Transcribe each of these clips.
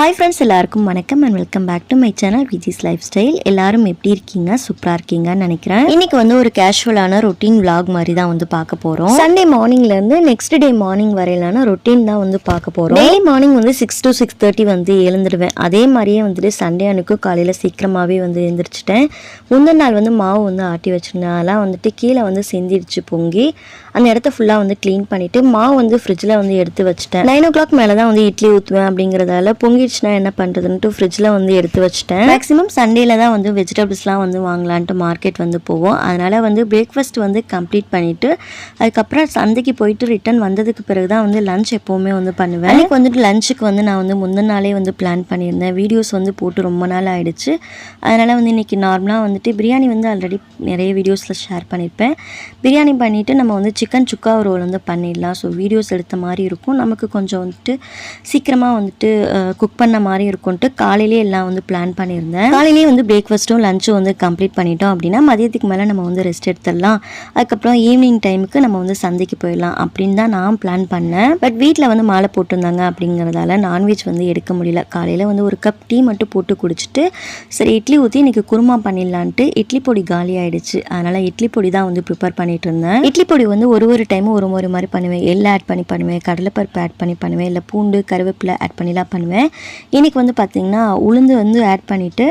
Hi friends, எல்லாருக்கும் வணக்கம் and welcome back to my channel Viji's lifestyle. எல்லாரும் எப்படி இருக்கீங்க? சூப்பராக இருக்கீங்கன்னு நினைக்கிறேன். இன்னைக்கு ஒரு கேஷுவலான ரொட்டீன் vlog மாதிரி தான் பார்க்க போகிறோம். சண்டே மார்னிங்லேருந்து நெக்ஸ்ட் டே மார்னிங் வரையிலான ரொட்டீன் தான் பார்க்க போகிறோம். Daily morning 6 to 6:30 எழுந்துடுவேன். அதே மாதிரியே சண்டே அன்னைக்கு காலையில் சீக்கிரமாகவே எழுந்திரிச்சிட்டேன். முந்தின நாள் மாவு ஆட்டி வச்சுருந்தேன். அதெல்லாம் கீழே செஞ்சிருச்சு பொங்கி. அந்த இடத்த ஃபுல்லாக க்ளீன் பண்ணிவிட்டு மாவு ஃப்ரிட்ஜில் எடுத்து வச்சுட்டேன். 9 o'clock மேலே தான் இட்லி ஊற்றுவேன். அப்படிங்கிறதால பொங்கிடுச்சுன்னா என்ன பண்ணுறதுன்ட்டு ஃப்ரிட்ஜில் எடுத்து வச்சுட்டேன். மேக்ஸிமம் சண்டேல தான் வெஜிடபிள்ஸ்லாம் வாங்கலான்ட்டு மார்க்கெட் போவோம். அதனால் பிரேக்ஃபாஸ்ட் கம்ப்ளீட் பண்ணிவிட்டு அதுக்கப்புறம் சந்தைக்கு போயிட்டு ரிட்டன் வந்ததுக்கு பிறகு தான் லஞ்ச் எப்போவுமே பண்ணுவேன். அன்றைக்கி லஞ்சுக்கு நான் முந்தின நாளே பிளான் பண்ணியிருந்தேன். வீடியோஸ் போட்டு ரொம்ப நாள் ஆகிடுச்சு. அதனால் இன்றைக்கி நார்மலாக பிரியாணி ஆல்ரெடி நிறைய வீடியோஸில் ஷேர் பண்ணியிருப்பேன். பிரியாணி பண்ணிவிட்டு நம்ம சிக்கன் சுக்கா ரோல் பண்ணிடலாம். ஸோ வீடியோஸ் எடுத்த மாதிரி இருக்கும். நமக்கு கொஞ்சம் சீக்கிரமாக குக் பண்ண மாதிரி இருக்கும்ட்டு காலையிலே எல்லாம் பிளான் பண்ணியிருந்தேன். காலையிலேயே பிரேக்ஃபாஸ்ட்டும் லஞ்சும் கம்ப்ளீட் பண்ணிட்டோம் அப்படின்னா மதியத்துக்கு மேலே நம்ம ரெஸ்ட் எடுத்துடலாம். அதுக்கப்புறம் ஈவினிங் டைமுக்கு நம்ம சந்தைக்கு போயிடலாம் அப்படின்னு தான் நான் பிளான் பண்ணேன். பட் வீட்டில் மாலை போட்டிருந்தாங்க அப்படிங்கிறதால நான்வெஜ் எடுக்க முடியல. காலையில் ஒரு கப் டீ மட்டும் போட்டு குடிச்சிட்டு சரி இட்லி ஊற்றி இன்றைக்கி குருமா பண்ணிடலான்ட்டு இட்லி பொடி காலி ஆகிடுச்சு. அதனால் இட்லி பொடி தான் ப்ரிப்பேர் பண்ணிட்டு இருந்தேன். இட்லி பொடி ஒரு டைமும் ஒரு மாதிரி பண்ணுவேன். எள்ளு ஆட் பண்ணி பண்ணுவேன், கடலைப்பருப்பு ஆட் பண்ணி பண்ணுவேன், இல்லை பூண்டு கருவேப்பிலை ஆட் பண்ணிலாம் பண்ணுவேன். இன்றைக்கி பார்த்திங்கன்னா உளுந்து ஆட் பண்ணிவிட்டு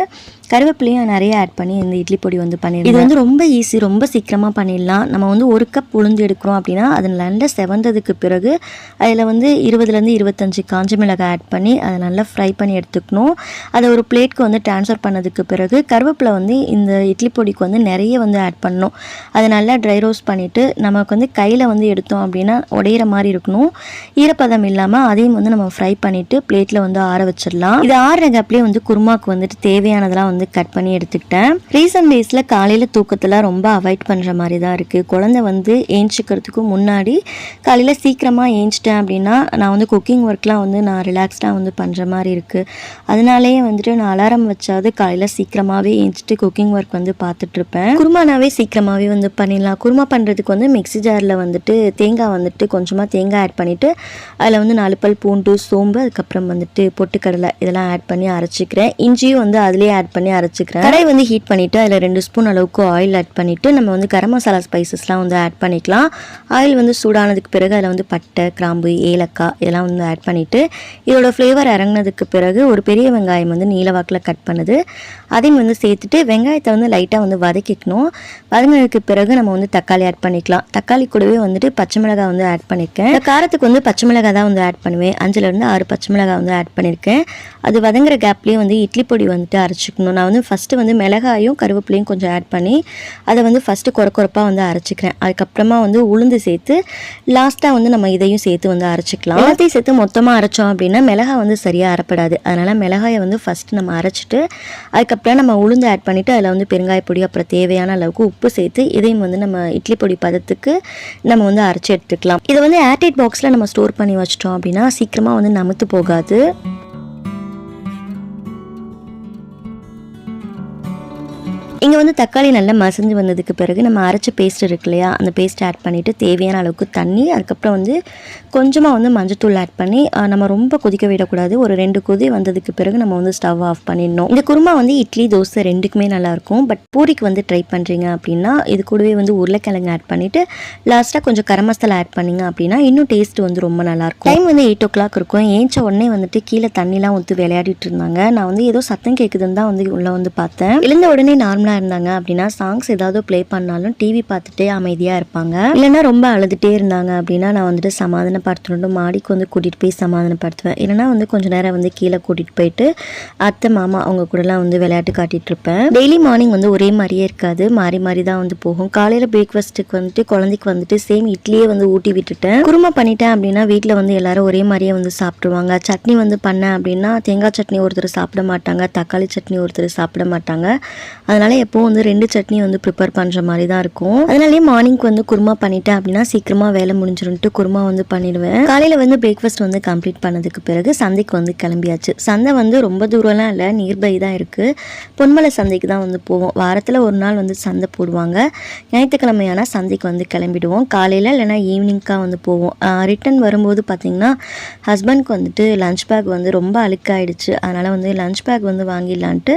கருவேப்பிலையும் நிறைய ஆட் பண்ணி இந்த இட்லி பொடி பண்ணிடுறேன். இது ரொம்ப ஈஸி, ரொம்ப சீக்கிரமாக பண்ணிடலாம். நம்ம ஒரு கப் உளுந்து எடுக்கிறோம் அப்படின்னா அது நல்லா செவந்ததுக்கு பிறகு அதில் 20 25 காஞ்ச மிளகாய் ஆட் பண்ணி அதை நல்லா ஃப்ரை பண்ணி எடுத்துக்கணும். அதை ஒரு பிளேட்க்கு ட்ரான்ஸ்ஃபர் பண்ணதுக்கு பிறகு கருவேப்பிலை இந்த இட்லி பொடிக்கு நிறைய ஆட் பண்ணணும். அதை நல்லா ட்ரை ரோஸ்ட் பண்ணிவிட்டு நமக்கு கையில் எடுத்தோம் அப்படின்னா உடையிற மாதிரி இருக்கணும். ஈரப்பதம் இல்லாமல் அதையும் நம்ம ஃப்ரை பண்ணிவிட்டு பிளேட்டில் ஆற வச்சிடலாம். இது ஆறுற கேப்லேயே குருமாவுக்கு தேவையானதெல்லாம் கட் பண்ணி எடுத்துக்கிட்டேன். ரீசன்ட் டேஸில் காலையில் தூக்கத்தில் ரொம்ப அவாய்ட் பண்ணுற மாதிரி தான் இருக்குது. குழந்தை ஏஞ்சிக்கிறதுக்கு முன்னாடி காலையில் சீக்கிரமாக ஏஞ்சிட்டேன் அப்படின்னா நான் குக்கிங் ஒர்க்லாம் நான் ரிலாக்ஸ்டாக பண்ணுற மாதிரி இருக்குது. அதனாலேயே நான் அலாரம் வச்சாவது காலையில் சீக்கிரமாகவே ஏஞ்சிட்டு குக்கிங் ஒர்க் பார்த்துட்ருப்பேன். குருமானாவே சீக்கிரமாகவே பண்ணிடலாம். குருமா பண்ணுறதுக்கு மிக்ஸி ஜாரில் தேங்காய் கொஞ்சமாக தேங்காய் ஆட் பண்ணிவிட்டு அதில் 4 பல் பூண்டு, சோம்பு, அதுக்கப்புறம் பொட்டுக்கடலை இதெல்லாம் ஆட் பண்ணி அரைச்சிக்கிறேன். இஞ்சியும் அதிலே ஆட் பண்ணி அரைச்சிக்கிறேன். கடாய் ஹீட் பண்ணிவிட்டு அதில் 2 ஸ்பூன் அளவுக்கு ஆயில் ஆட் பண்ணிவிட்டு நம்ம கரம் மசாலா ஸ்பைசஸ்லாம் ஆட் பண்ணிக்கலாம். ஆயில் சூடானதுக்கு பிறகு அதில் பட்டை, கிராம்பு, ஏலக்காய் இதெல்லாம் ஆட் பண்ணிவிட்டு இதோட ஃப்ளேவர் இறங்கினதுக்கு பிறகு ஒரு பெரிய வெங்காயம் நீல வாக்கில் கட் பண்ணுது அதையும் சேர்த்துட்டு வெங்காயத்தை லைட்டாக வதக்கிக்கணும். வதங்கினதுக்கு பிறகு நம்ம தக்காளி ஆட் பண்ணிக்கலாம். தக்காளி கூடவே பச்சை மிளகாய் ஆட் பண்ணியிருக்கேன். காரத்துக்கு பச்சை மிளகாய் தான் ஆட் பண்ணுவேன். 5 to 6 பச்சை மிளகாய் ஆட் பண்ணியிருக்கேன். அது வதங்குற கேப்லேயே இட்லி பொடி அரைச்சிக்கணும். நான் ஃபஸ்ட்டு மிளகாயும் கருவேப்பிலையும் கொஞ்சம் ஆட் பண்ணி அதை ஃபஸ்ட்டு குறப்பாக அரைச்சிக்கிறேன். அதுக்கப்புறமா உளுந்து சேர்த்து லாஸ்ட்டாக நம்ம இதையும் சேர்த்து அரைச்சிக்கலாம். எல்லாத்தையும் சேர்த்து மொத்தமாக அரைச்சோம் அப்படின்னா மிளகாய் சரியாக அரைப்படாது. அதனால் மிளகாயை ஃபஸ்ட்டு நம்ம அரைச்சிட்டு அதுக்கப்புறம் நம்ம உளுந்து ஆட் பண்ணிவிட்டு அதில் பெருங்காய பொடி அப்புறம் தேவையான அளவுக்கு உப்பு சேர்த்து இதையும் நம்ம இட்லி பொடி பதத்துக்கு நம்ம அரைச்சி எடுத்துக்கலாம். இதை ஏர்டைட் பாக்ஸில் நம்ம ஸ்டோர் பண்ணி வச்சிட்டோம் அப்படின்னா சீக்கிரமாக நமுத்து போகாது. இங்கே தக்காளி நல்லா மசிஞ்சு வந்ததுக்கு பிறகு நம்ம அரைச்ச பேஸ்ட் இருக்கு இல்லையா, அந்த பேஸ்ட் ஆட் பண்ணிவிட்டு தேவையான அளவுக்கு தண்ணி, அதுக்கப்புறம் கொஞ்சமாக மஞ்சத்தூள் ஆட் பண்ணி நம்ம ரொம்ப கொதிக்க விடக்கூடாது. ஒரு 2 கொதி வந்ததுக்கு பிறகு நம்ம ஸ்டவ் ஆஃப் பண்ணிடணும். இந்த குருமா இட்லி, தோசை ரெண்டுக்குமே நல்லாயிருக்கும். பட் பூரிக்கு ட்ரை பண்ணுறீங்க அப்படின்னா இது கூடவே உருளைக்கிழங்கு ஆட் பண்ணிவிட்டு லாஸ்ட்டாக கொஞ்சம் கரம் மசாலா ஆட் பண்ணிங்க அப்படின்னா இன்னும் டேஸ்ட் ரொம்ப நல்லாயிருக்கும். டைம் 8 o'clock இருக்கும். ஏஞ்ச உடனே கீழே தண்ணிலாம் விளையாடிட்டு இருந்தாங்க. நான் ஏதோ சத்தம் கேட்குதுன்னு தான் உள்ளே பார்த்தேன். எழுந்த உடனே நார்மலாக இருந்தாங்க அப்படின்னா சாங்ஸ் ஏதாவது ப்ளே பண்ணாலும் டிவி பார்த்துட்டே அமைதியாக இருப்பாங்க. இல்லைன்னா ரொம்ப அழுதுகிட்டே இருந்தாங்க அப்படின்னா நான் சமாதானப்படுத்தணும்னு மாடிக்கு கூட்டிகிட்டு போய் சமாதானப்படுத்துவேன். இல்லைனா கொஞ்சம் நேரம் கீழே கூட்டிகிட்டு போயிட்டு அத்தை மாமா அவங்க கூடலாம் விளையாட்டு காட்டிகிட்டு இருப்பேன். டெய்லி மார்னிங் ஒரே மாதிரியே இருக்காது, மாறி மாறி தான் போகும். காலையில் பிரேக்ஃபாஸ்ட்டுக்கு குழந்தைக்கு சேம் இட்லியே ஊட்டி விட்டுட்டேன். குருமா பண்ணிட்டேன் அப்படின்னா வீட்டில் எல்லாரும் ஒரே மாதிரியே சாப்பிடுவாங்க. சட்னி பண்ணேன் அப்படின்னா தேங்காய் சட்னி ஒருத்தர் சாப்பிட மாட்டாங்க, தக்காளி சட்னி ஒருத்தர் சாப்பிட மாட்டாங்க. அதனால எப்போ வந்து 2 சட்னி வந்து ப்ரிப்பேர் பண்ணுற மாதிரி தான் இருக்கும். அதனாலேயே மார்னிங்க்கு வந்து குருமா பண்ணிட்டேன் அப்படின்னா சீக்கிரமாக வேலை முடிஞ்சிருன்ட்டு குருமா வந்து பண்ணிடுவேன். காலையில் வந்து பிரேக்ஃபாஸ்ட் வந்து கம்ப்ளீட் பண்ணதுக்கு பிறகு சந்தைக்கு வந்து கிளம்பியாச்சு. சந்தை வந்து ரொம்ப தூரம்லாம் இல்லை, நியர்பை தான் இருக்குது. பொன்மலை சந்தைக்கு தான் வந்து போவோம். வாரத்தில் ஒரு நாள் வந்து சந்தை போடுவாங்க. ஞாயிற்றுக்கிழமையான சந்தைக்கு வந்து கிளம்பிடுவோம். காலையில் இல்லைனா ஈவினிங்காக வந்து போவோம். ரிட்டன் வரும்போது பார்த்திங்கன்னா ஹஸ்பண்ட்க்கு வந்துட்டு லஞ்ச் பேக் வந்து ரொம்ப அழுக்காயிடுச்சு. அதனால் வந்து லஞ்ச் பேக் வந்து வாங்கிடலான்ட்டு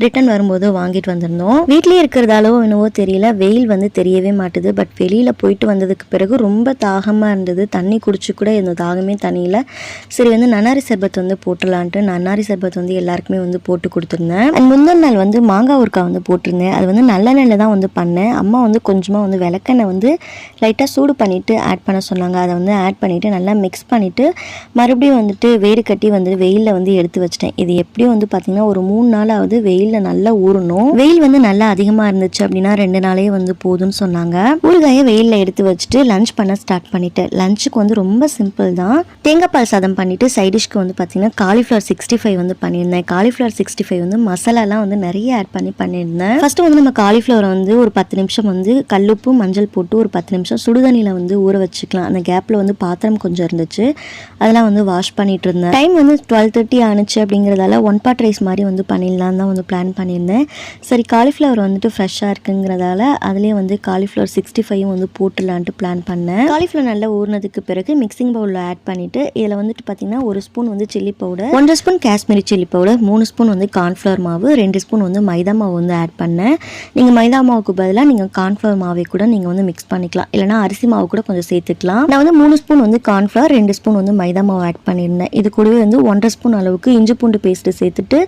ரிட்டன் வரும்போது வாங்கிட்டு வந்திருந்தோம். வீட்லேயே இருக்கிறதாலோ என்னவோ தெரியல, வெயில் வந்து தெரியவே மாட்டுது. பட் வெளியில் போயிட்டு வந்ததுக்கு பிறகு ரொம்ப தாகமாக இருந்தது. தண்ணி குடிச்சு கூட இந்த தாகமே தண்ணியில். சரி வந்து நன்னாரி சர்பத் வந்து போட்டுடலான்ட்டு நன்னாரி சர்பத் வந்து எல்லாருக்குமே வந்து போட்டு கொடுத்துருந்தேன். அண்ட் முந்தின நாள் வந்து மாங்காய் ஊறுகாய் வந்து போட்டிருந்தேன். அது வந்து நல்லெண்ணெயில் தான் வந்து பண்ணேன். அம்மா வந்து கொஞ்சமாக வந்து விளக்கெண்ணெய் வந்து லைட்டாக சூடு பண்ணிவிட்டு ஆட் பண்ண சொன்னாங்க. அதை வந்து ஆட் பண்ணிவிட்டு நல்லா மிக்ஸ் பண்ணிவிட்டு மறுபடியும் வந்துட்டு வேறு கட்டி வந்து வெயிலில் வந்து எடுத்து வச்சிட்டேன். இது எப்படியும் வந்து பார்த்திங்கன்னா ஒரு 3 நாளாவது வெயிலில் நல்லா ஊறணும். வெயில் வந்து நல்லா அதிகமாக இருந்துச்சு அப்படின்னா 2 நாளே வந்து போதும்னு சொன்னாங்க. ஊறுகாயை வெயிலில் எடுத்து வச்சுட்டு லஞ்ச் பண்ண ஸ்டார்ட் பண்ணிட்டேன். லஞ்சுக்கு வந்து ரொம்ப சிம்பிள் தான். தேங்காய் பால் சாதம் பண்ணிவிட்டு சைடிஷ்க்கு வந்து பார்த்திங்கன்னா காலிஃப்ளவர் 65 வந்து பண்ணியிருந்தேன். காலிஃப்ளவர் 65 வந்து மசாலாலாம் வந்து நிறைய ஆட் பண்ணியிருந்தேன். ஃபஸ்ட்டு வந்து நம்ம காலிஃப்ளவரை வந்து ஒரு 10 நிமிஷம் வந்து கல்லுப்பு மஞ்சள் போட்டு ஒரு 10 நிமிஷம் சுடுதண்ணியில் வந்து ஊற வச்சுக்கலாம். அந்த கேப்பில் வந்து பாத்திரம் கொஞ்சம் இருந்துச்சு, அதெல்லாம் வந்து வாஷ் பண்ணிட்டு இருந்தேன். டைம் வந்து 12:30 ஆனிச்சு அப்படிங்கிறதால 1 pot ரைஸ் மாதிரி வந்து பண்ணிடலாம் தான் வந்து பிளான் பண்ணியிருந்தேன். சரி காலிஃப்ளவர் வந்துட்டு ஃப்ரெஷ்ஷாக இருக்குங்கிறதால அதுலேயே வந்து காலிஃப்ளவர் 65 வந்து போட்டுடலான்ட்டு பிளான் பண்ணேன். காலிஃப்ளவர் நல்லா ஊறினதுக்கு பிறகு மிக்சிங் பவுலில் ஆட் பண்ணிவிட்டு இதில் வந்துட்டு பார்த்திங்கன்னா 1 ஸ்பூன் வந்து chilli powder, 1 spoon Kashmiri chilli powder, 3 spoon வந்து கார்ன்ஃப்ளவர் மாவு, 2 ஸ்பூன் வந்து மைதா மாவு வந்து ஆட் பண்ணேன். நீங்கள் மைதா மாவுக்கு பதிலாக நீங்கள் கார்ன்ஃப்ளவர் மாவை கூட நீங்கள் வந்து மிக்ஸ் பண்ணிக்கலாம், இல்லைனா அரிசி மாவு கூட கொஞ்சம் சேர்த்துக்கலாம். நான் வந்து 3 ஸ்பூன் வந்து கார்ன்ஃப்ளவர், 2 ஸ்பூன் வந்து மைதா மாவு ஆட் பண்ணியிருந்தேன். இது கூடவே வந்து 1.5 ஸ்பூன் அளவுக்கு இஞ்சி பூண்டு பேஸ்ட்டு சேர்த்துட்டு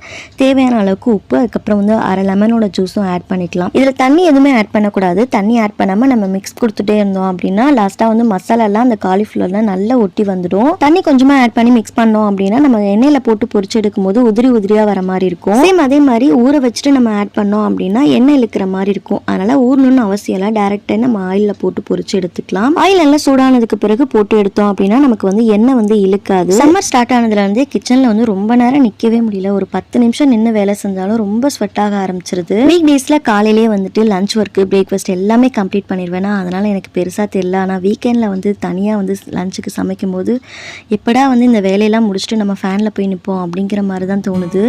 தேவையான அளவுக்கு உப்பு, அதுக்கப்புறம் வந்து அரை லெமனோட ஜூஸும் ஆட் பண்ணிக்கலாம். இதில் தண்ணி எதுவுமே ஆட் பண்ணக்கூடாது. தண்ணி ஆட் பண்ணாமல் நம்ம மிக்ஸ் கொடுத்துட்டே இருந்தோம் அப்படின்னா லாஸ்ட்டாக வந்து மசாலாலாம் அந்த காலிஃப்ளவர்லாம் நல்லா ஒட்டி வந்துடும். தண்ணி கொஞ்சமாக ஆட் பண்ணி மிக்ஸ் பண்ணோம் அப்படின்னா நம்ம எண்ணெயில் போட்டு பொரிச்சு எடுக்கும் போது உதிரி உதிரியாக வர மாதிரி இருக்கும். சேம் அதே மாதிரி ஊற வச்சுட்டு நம்ம ஆட் பண்ணோம் அப்படின்னா எண்ணெய் இழுக்கிற மாதிரி இருக்கும். அதனால் ஊறணும்னு அவசியம் இல்லை, டேரெக்டாக நம்ம ஆயிலில் போட்டு பொரிச்சு எடுத்துக்கலாம். ஆயில் நல்லா சூடானதுக்கு பிறகு போட்டு எடுத்தோம் அப்படின்னா நமக்கு வந்து எண்ணெய் வந்து இழுக்காது. சம்மர் ஸ்டார்ட் ஆனதுலேருந்து கிச்சனில் வந்து ரொம்ப நேரம் நிற்கவே முடியல. ஒரு 10 நிமிஷம் நின்று வேலை செஞ்சாலும் ரொம்ப ஸ்வெட் ஆக ஆரம்பிச்சிருது. வீக் டேஸில் காலையிலேயே வந்துட்டு லஞ்ச் ஒர்க்கு பிரேக்ஃபாஸ்ட் எல்லாமே கம்ப்ளீட் பண்ணிடுவேன். அதனால் எனக்கு பெருசாக தெரியல. ஆனால் வீக்கெண்டில் வந்து தனியாக வந்து லஞ்சுக்கு சமைக்கும் போது எப்படா வந்து இந்த வேலையெல்லாம் முடிச்சுட்டு நம்ம ஃபேனில் போய் நிற்போம் அப்படிங்கிற மாதிரி தான் தோணுது.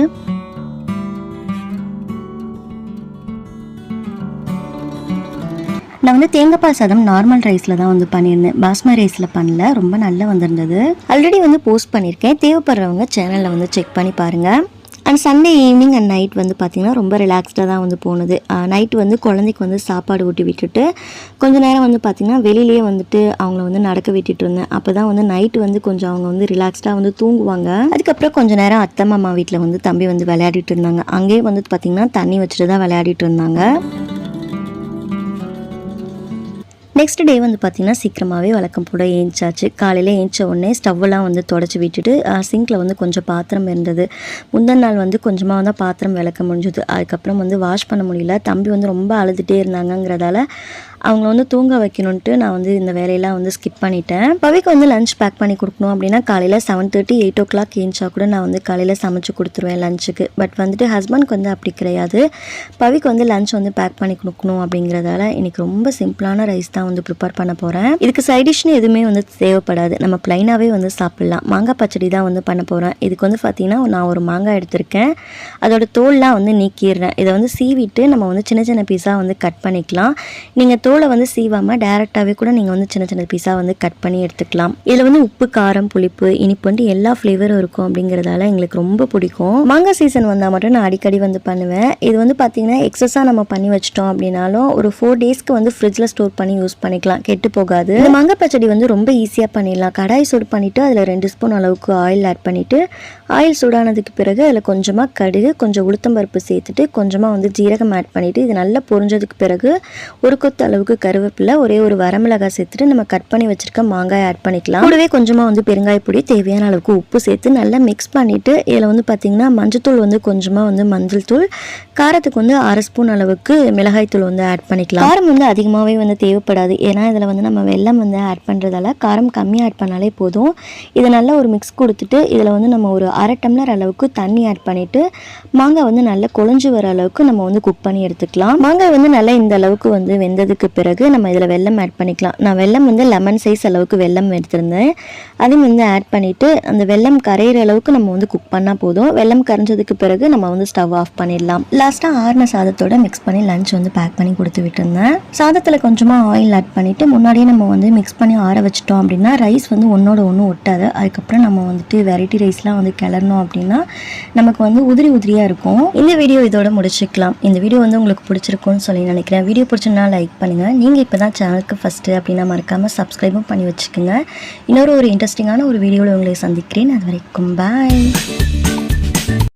நான் வந்து தேங்காய் பால் சாதம் நார்மல் ரைஸில் தான் வந்து பண்ணியிருந்தேன், பாஸ்மதி ரைஸில் பண்ணல. ரொம்ப நல்லா வந்திருந்தது. ஆல்ரெடி வந்து போஸ்ட் பண்ணியிருக்கேன், தேவைப்படுறவங்க சேனலில் வந்து செக் பண்ணி பாருங்கள். And Sunday evening and night வந்து பார்த்திங்கன்னா ரொம்ப ரிலாக்ஸ்டாக தான் வந்து போனது. நைட்டு வந்து குழந்தைக்கு வந்து சாப்பாடு ஊட்டி விட்டுட்டு கொஞ்சம் நேரம் வந்து பார்த்திங்கன்னா வெளியிலேயே வந்துட்டு அவங்கள வந்து நடக்க விட்டுட்டு இருந்தேன். அப்போ தான் வந்து நைட்டு வந்து கொஞ்சம் அவங்க வந்து ரிலாக்ஸ்டாக வந்து தூங்குவாங்க. அதுக்கப்புறம் கொஞ்சம் நேரம் அத்தை மாமா வீட்டில் வந்து தம்பி வந்து விளையாடிட்டு இருந்தாங்க. அங்கேயே வந்து பார்த்திங்கன்னா தண்ணி வச்சுட்டு தான் விளையாடிட்டு இருந்தாங்க. நெக்ஸ்ட் டே வந்து பார்த்திங்கன்னா சீக்கிரமாகவே வழக்கம் போட ஏஞ்சாச்சு. காலையில் ஏஞ்ச உடனே ஸ்டவ்வெல்லாம் வந்து தொடச்சி விட்டுட்டு சிங்கில் வந்து கொஞ்சம் பாத்திரம் இருந்தது. முந்தின நாள் வந்து கொஞ்சமாக தான் பாத்திரம் விளக்க முடிஞ்சுது. அதுக்கப்புறம் வந்து வாஷ் பண்ண முடியல. தம்பி வந்து ரொம்ப அழுதுகிட்டே இருந்தாங்கங்கிறதால அவங்கள வந்து தூங்க வைக்கணுன்ட்டு நான் வந்து இந்த வேலையெல்லாம் வந்து ஸ்கிப் பண்ணிட்டேன். பவிக்கு வந்து லஞ்ச் பேக் பண்ணி கொடுக்கணும் அப்படின்னா காலையில் 7:30 8 o'clock ஏஞ்சா கூட நான் வந்து காலையில் சமைச்சு கொடுத்துருவேன் லஞ்சுக்கு. பட் வந்துட்டு ஹஸ்பண்ட்க்கு வந்து அப்படி கிடையாது. பவிக்கு வந்து லஞ்ச் வந்து பேக் பண்ணி கொடுக்கணும் அப்படிங்கிறதால இன்றைக்கி ரொம்ப சிம்பிளான ரைஸ் தான் வந்து ப்ரிப்பேர் பண்ண போகிறேன். இதுக்கு சைடிஷ்னு எதுவுமே வந்து தேவைப்படாது, நம்ம ப்ளைனாகவே வந்து சாப்பிட்லாம். மாங்காய் பச்சடி தான் வந்து பண்ண போகிறேன். இதுக்கு வந்து பார்த்திங்கன்னா நான் ஒரு மாங்காய் எடுத்திருக்கேன், அதோட தோல்லாம் வந்து நீக்கிடுறேன். இதை வந்து சீவிட்டு நம்ம வந்து சின்ன சின்ன பீஸாக வந்து கட் பண்ணிக்கலாம். நீங்கள் தோலை வந்து சீவாமல் டேரெக்டாகவே கூட நீங்கள் வந்து சின்ன சின்ன பீஸாக வந்து கட் பண்ணி எடுத்துக்கலாம். இதில் வந்து உப்பு, காரம், புளிப்பு, இனிப்பு வந்து எல்லா ஃப்ளேவரும் இருக்கும் அப்படிங்கிறதால எங்களுக்கு ரொம்ப பிடிக்கும். மாங்காய் சீசன் வந்தால் மட்டும் நான் அடிக்கடி வந்து பண்ணுவேன். இது வந்து பார்த்திங்கன்னா எக்ஸஸாக நம்ம பண்ணி வச்சிட்டோம் அப்படின்னாலும் ஒரு 4 daysக்கு வந்து ஃப்ரிட்ஜில் ஸ்டோர் பண்ணி யூஸ் பண்ணிக்கலாம், கெட்டு போகாது. இந்த மாங்காய் பச்சடி வந்து ரொம்ப ஈஸியாக பண்ணிடலாம். கடாய் சூடு பண்ணிவிட்டு அதில் 2 ஸ்பூன் அளவுக்கு ஆயில் ஆட் பண்ணிவிட்டு ஆயில் சூடானதுக்கு பிறகு அதில் கொஞ்சமாக கடுகு, கொஞ்சம் உளுத்தம்பருப்பு சேர்த்துட்டு கொஞ்சமாக வந்து ஜீரகம் ஆட் பண்ணிவிட்டு இது நல்லா பொரிஞ்சதுக்கு பிறகு ஒரு கொத்து அளவுக்கு கருவேப்பிலை, ஒரே ஒரு வரமிளகாய் சேர்த்துட்டு நம்ம கட் பண்ணி வச்சிருக்க மாங்காய் ஆட் பண்ணிக்கலாம். கூடவே கொஞ்சமாக வந்து பெருங்காய பொடி, தேவையான அளவுக்கு உப்பு சேர்த்து நல்லா மிக்ஸ் பண்ணிவிட்டு இதில் வந்து பார்த்திங்கன்னா மஞ்சத்தூள் வந்து கொஞ்சமாக வந்து மஞ்சள் தூள், காரத்துக்கு வந்து 1/2 ஸ்பூன் அளவுக்கு மிளகாய் தூள் வந்து ஆட் பண்ணிக்கலாம். காரம் வந்து அதிகமாகவே வந்து தேவைப்படாது, ஏன்னா இதில் வந்து நம்ம வெல்லம் வந்து ஆட் பண்ணுறதால காரம் கம்மியாக ஆட் பண்ணாலே போதும். இதை நல்லா ஒரு மிக்ஸ் கொடுத்துட்டு இதில் வந்து நம்ம ஒரு 1/2 டம்ளர் அளவுக்கு தண்ணி ஆட் பண்ணிவிட்டு மாங்காய் வந்து நல்லா கொழிஞ்சு வர அளவுக்கு நம்ம வந்து குக் பண்ணி எடுத்துக்கலாம். மாங்காய் வந்து நல்லா இந்த அளவுக்கு வந்து வெந்ததுக்கு பிறகு நம்ம இதில் வெல்லம் ஆட் பண்ணிக்கலாம். நான் வெல்லம் வந்து லெமன் சைஸ் அளவுக்கு வெல்லம் எடுத்திருந்தேன். அதையும் வந்து ஆட் பண்ணிவிட்டு அந்த வெல்லம் கரையிற அளவுக்கு நம்ம வந்து குக் பண்ணால் போதும். வெல்லம் கரைஞ்சதுக்கு பிறகு நம்ம வந்து ஸ்டவ் ஆஃப் பண்ணிடலாம். லாஸ்ட்டாக ஆறின சாதத்தோட மிக்ஸ் பண்ணி லஞ்ச் வந்து பேக் பண்ணி கொடுத்து விட்டுருந்தேன். சாதத்தில் கொஞ்சமாக ஆயில் ஆட் பண்ணிவிட்டு முன்னாடியே நம்ம வந்து மிக்ஸ் பண்ணி ஆற வச்சிட்டோம் அப்படின்னா ரைஸ் வந்து ஒன்றோட ஒன்று ஒட்டாது. அதுக்கப்புறம் நம்ம வந்துட்டு வெரைட்டி ரைஸ்லாம் வந்து கிளறணும் அப்படின்னா நமக்கு வந்து உதிரி உதிரியாக இருக்கும். இந்த வீடியோ இதோட முடிச்சுக்கலாம். இந்த வீடியோ வந்து உங்களுக்கு பிடிச்சிருக்கும்னு சொல்லி நினைக்கிறேன். வீடியோ பிடிச்சிருந்தா லைக் பண்ணுங்கள். நீங்கள் இப்போ தான் சேனலுக்கு ஃபஸ்ட்டு அப்படின்னா மறக்காமல் சப்ஸ்கிரைபும் பண்ணி வச்சுக்கோங்க. இன்னொரு இன்ட்ரெஸ்டிங்கான ஒரு வீடியோவில் உங்களை சந்திக்கிறேன். அது வரைக்கும் பாய்.